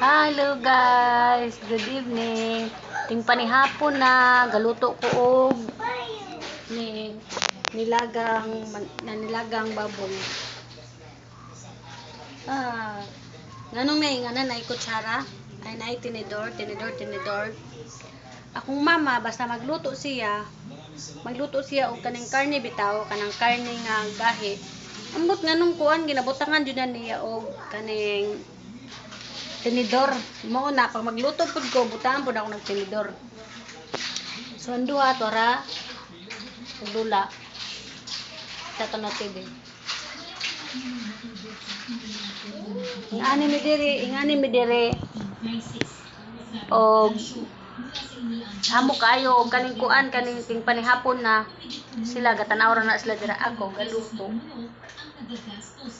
Hello guys, good evening. Ting panihapon na galuto ko og nilagang baboy. Nganong nainganan na kutsara? Ay nay tinidor. Akong mama basta magluto siya og kaning karne bitaw, kanang karne nga gahi. Ambot nganong kuan ginabutangan jud niya og kaning tinidor. Mao na pag magluto pud ko butahan pud ako ng tinidor. So ang duha tora dula. Tato na TV. Ingani mi diri og amo kayo og kaning kuan kaning ting panihapon na sila gatanaw ra na sila dira ako galuto.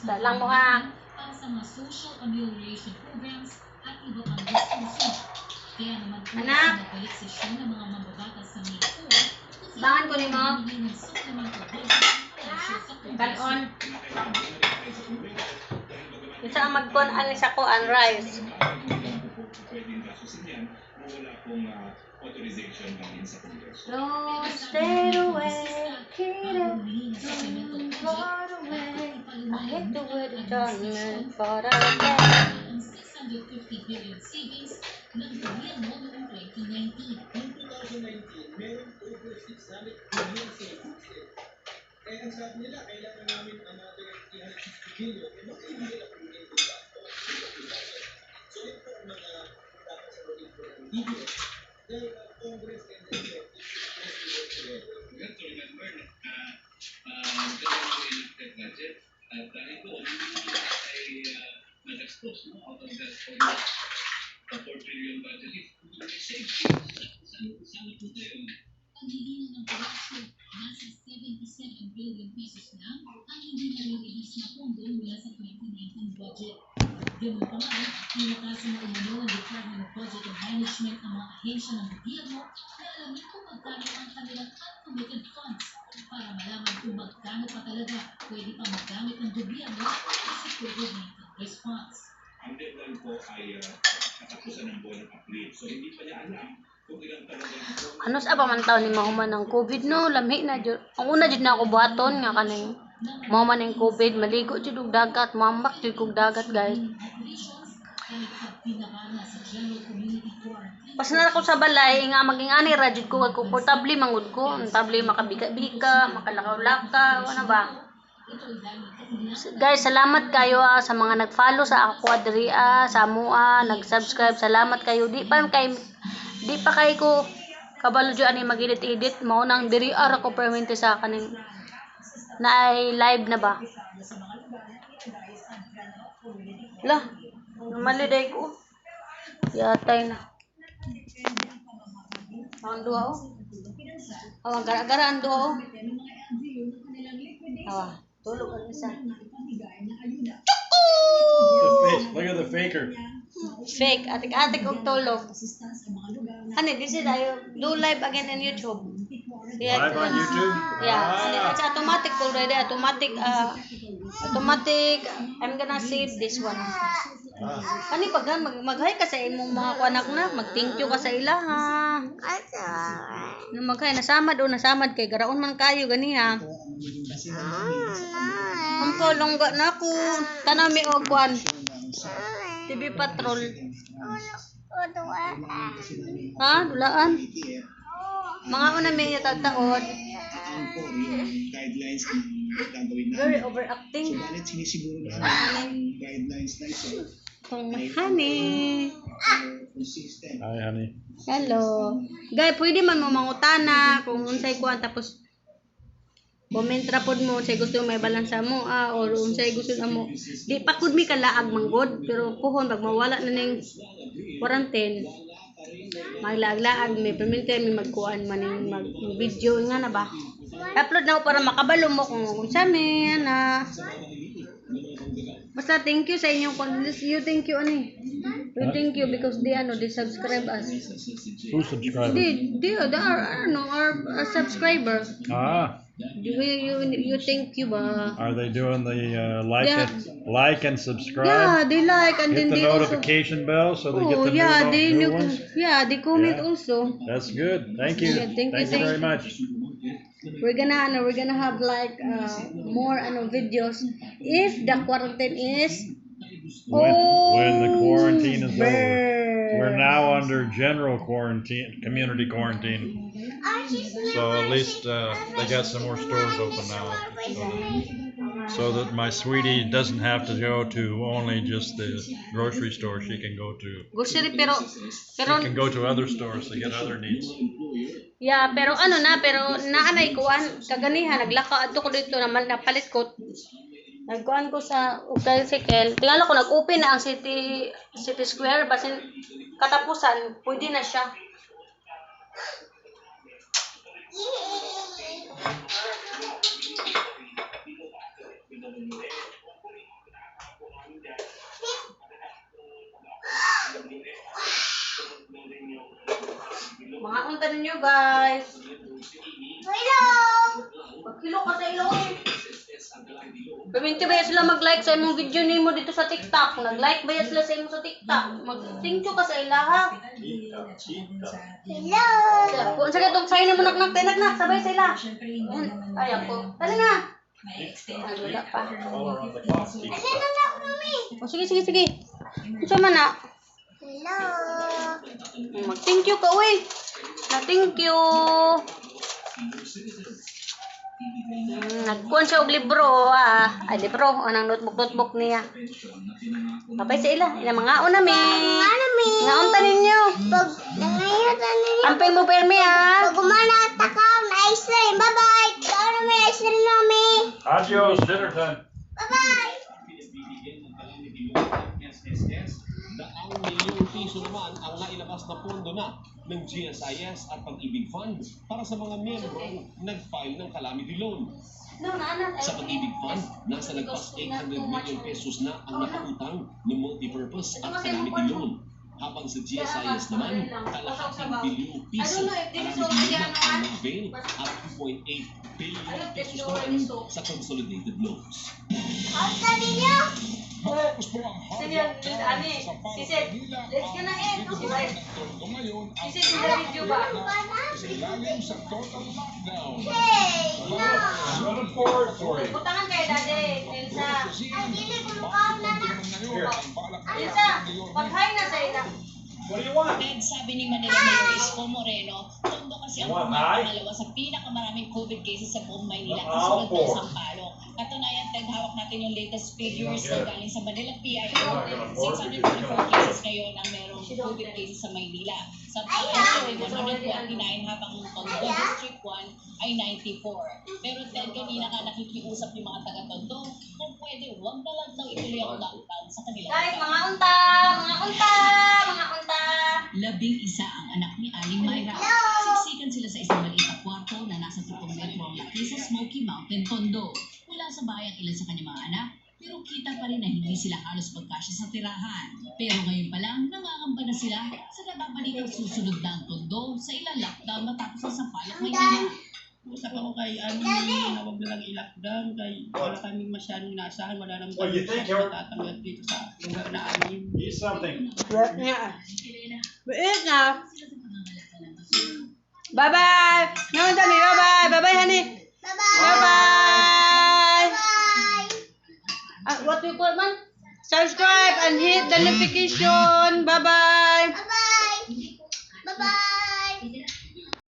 Dalang mo ha. Sa mga social amelioration programs at iba pang diskusyon. Kaya naman po nagbalik sesyon ng mga mambabatas sa May 4. Bangan ko nimo. Kanon. Isa ang magkuan ani sa kuan rice. Don't stay away, kiddo. Far away. I hate the way the darkness far away. Ang 650 billion savings ng gobyerno noong 2019. Noong 2019, meron over 600 billion savings. Kaya ang sabi nila, kailangan namin another 360 billion. Eh, bakit hindi nila pagiging ito ba? So, ito po ang mga dapat sa ulit po ng video. Dahil ang Congress and the Senate We have to remember na ganun po elected budget at ito ay nag-expose out of that almost 4 trillion budget safety. Saan po tayo? Ang hindi ng pagkakasyo, nasa 77 billion pesos lang ang hindi na-release na pondo mula sa 2019 budget. Ganun pa man, inatasan na umano ng Department of Budget and Management ang mga ahensya ng gobyerno na alamin kung magkano ang kanilang uncommitted funds para malaman kung magkano pa talaga pwede pa magamit ng gobyerno sa COVID-19 response. Ang deadline po ay katapusan ng buwan ng April. So hindi pa niya alam kung ilang talaga ito. Ano sa pa man taon ni mahuman ng COVID no, lamhi na jud. Ang una jud na ako buhaton nga kaning mahuman ng COVID, maligo jud og dagat, mambak jud og dagat guys. Pas na ako sa balay nga maging ani ra jud ko kay komportable mangud ko, komportable makabika-bika, makalakaw-lakaw, ano ba? Guys, salamat kayo sa mga nag-follow sa ako diri sa amoa, nag-subscribe. Salamat kayo. Di pa kay ko kabalo jud ani mag-edit mao nang diri ara ko permente sa kaning na live na ba. Lah, maliday ko. Yatay na. Ang duha oh. Ang gara-gara ang duha oh. Tulog ang isa. Look at the faker. Fake. Atik-atik og tulog. Ano, this is do live again on YouTube. Yeah, Live on YouTube? Yeah, it's automatic already. Automatic. I'm gonna save this one. Ani pag mag-hi ka sa imong mga anak na, mag-thank you ka sa ila ha. Mag-hi nasamad kay garaon man kayo gani ha. Ang palongga na ako. Tanaw mi og kwan. TV Patrol. Ha? Dulaan? Mga una may tagtaod. guidelines na gagawin namin. Very overacting. So, bakit sinisiguro na guidelines na ito? Kung honey. Consistent. Hi, honey. Hello. Guys, pwede man mo mangutana kung unsay kuan tapos comment ra pod mo say gusto may balansa mo or unsay gusto mo. Di pa kud mi kalaag manggod pero puhon pag mawala na ning quarantine. Maglaag-laag may permente mi magkuan man ning mag-video nga na ba. Upload na ko para makabalo mo kung unsa man na. Basta thank you sa inyong you thank you ani. We thank you because they subscribe us. Who subscribed? They are our subscriber. Ah. You thank you ba? Are they doing the Yeah. like and subscribe? Yeah, they like and Hit then the they also. notification bell so they get Oh the yeah, new ones. they comment Yeah. also. That's good. Thank you. Yeah, thank you, Thank you very much. We're gonna have like more videos if the quarantine is When the quarantine is over. over. We're now under general quarantine, community quarantine. So at least they got some more stores open now. So that my sweetie doesn't have to go to only just the grocery store. She can go to Grocery other stores to get other needs. yeah, pero naanay kuan kaganihan naglaka adto ko dito naman napalit ko. Nagkuan ko sa tricycle. Tingala ko nag-open na ang City Square basin katapusan pwede na siya. Mga unta ninyo guys. Hello. Pagkilo ka sa ilo eh. Paminti ba sila mag-like sa imong video nimo dito sa TikTok? Nag-like ba sila sa imong sa TikTok? Mag-thank you ka sa ila ha. Hello. Kung sa katong sign mo nak sabay sa ila. Ay ako. Tali na. Wala pa. Oh, sige. Unsa man na? Hello. Mag-thank you ka uy. Thank you. Nagkuhan siya og libro, ay libro, anang notebook niya. Kapay sa ila mga unami. Nga unta ninyo. Amping mo permi ha. Pag umana takaw na ice cream. Bye-bye. Takaw na may ice cream namin. Adios, dinner time. Bye-bye. Na ang milyong piso naman ang nailabas na pondo na ng GSIS at Pag-ibig Fund para sa mga miyembrong nag-file ng calamity loan. Sa Pag-ibig Fund, nasa lagpas 800 million pesos na ang nakautang ng multipurpose at calamity loan. Habang sa GSIS naman, kalahating bilyong piso calamity loan ang na-avail at 2.8 billion pesos naman sa consolidated loans. Ang sabi niyo? Tapos po ang hard Sige, ani. Sisid, let's go na in. Sisid, yung video ba? Kasi lalim sa total lockdown. Hey! No! Running forward for you. Butangan kayo, Daddy. Elsa. Ang dili ko mukaw na na. Elsa, pag-hi na sa ila. What do you want? Ted, sabi ni Manila Mayor Isko Moreno, Tondo kasi ang pangalawa sa pinakamaraming COVID cases sa buong Maynila kasunod ng Sampaloc. Katunayan, Ted, hawak natin yung latest figures na galing sa Manila PIO. 644 cases ngayon ang merong COVID cases sa Maynila. Sa PIO ay 129 habang Tondo District 1 ay 94. Pero Ted, kanina ka nakikiusap yung mga taga-Tondo kung pwede, huwag na lang daw ituloy ang lockdown sa kanilang Guys, lugar. mga unta. 11 ang anak ni Aling Mayra. Siksikan sila sa isang maliit na kwarto na nasa 7 metro ang laki sa Smoky Mountain, Tondo. Wala sa bahay ang ilan sa kanyang mga anak, pero kita pa rin na hindi sila halos magkasya sa tirahan. Pero ngayon pa lang, nangangamba na sila sa nababalitang susunod na ang Tondo sa ilang lockdown matapos ang Sampaloc, Maynila. Usap ako kay na wag na lang i-lockdown kay wala kaming masyadong inaasahan, wala naman What do you think, Eric? matatanggal dito sa lugar na amin. Eat something. Bait na. Bye-bye. Ngayon dami. Bye-bye. Bye-bye, honey. Bye-bye. Bye-bye. Bye. What we call man? Subscribe and hit the notification. Bye-bye.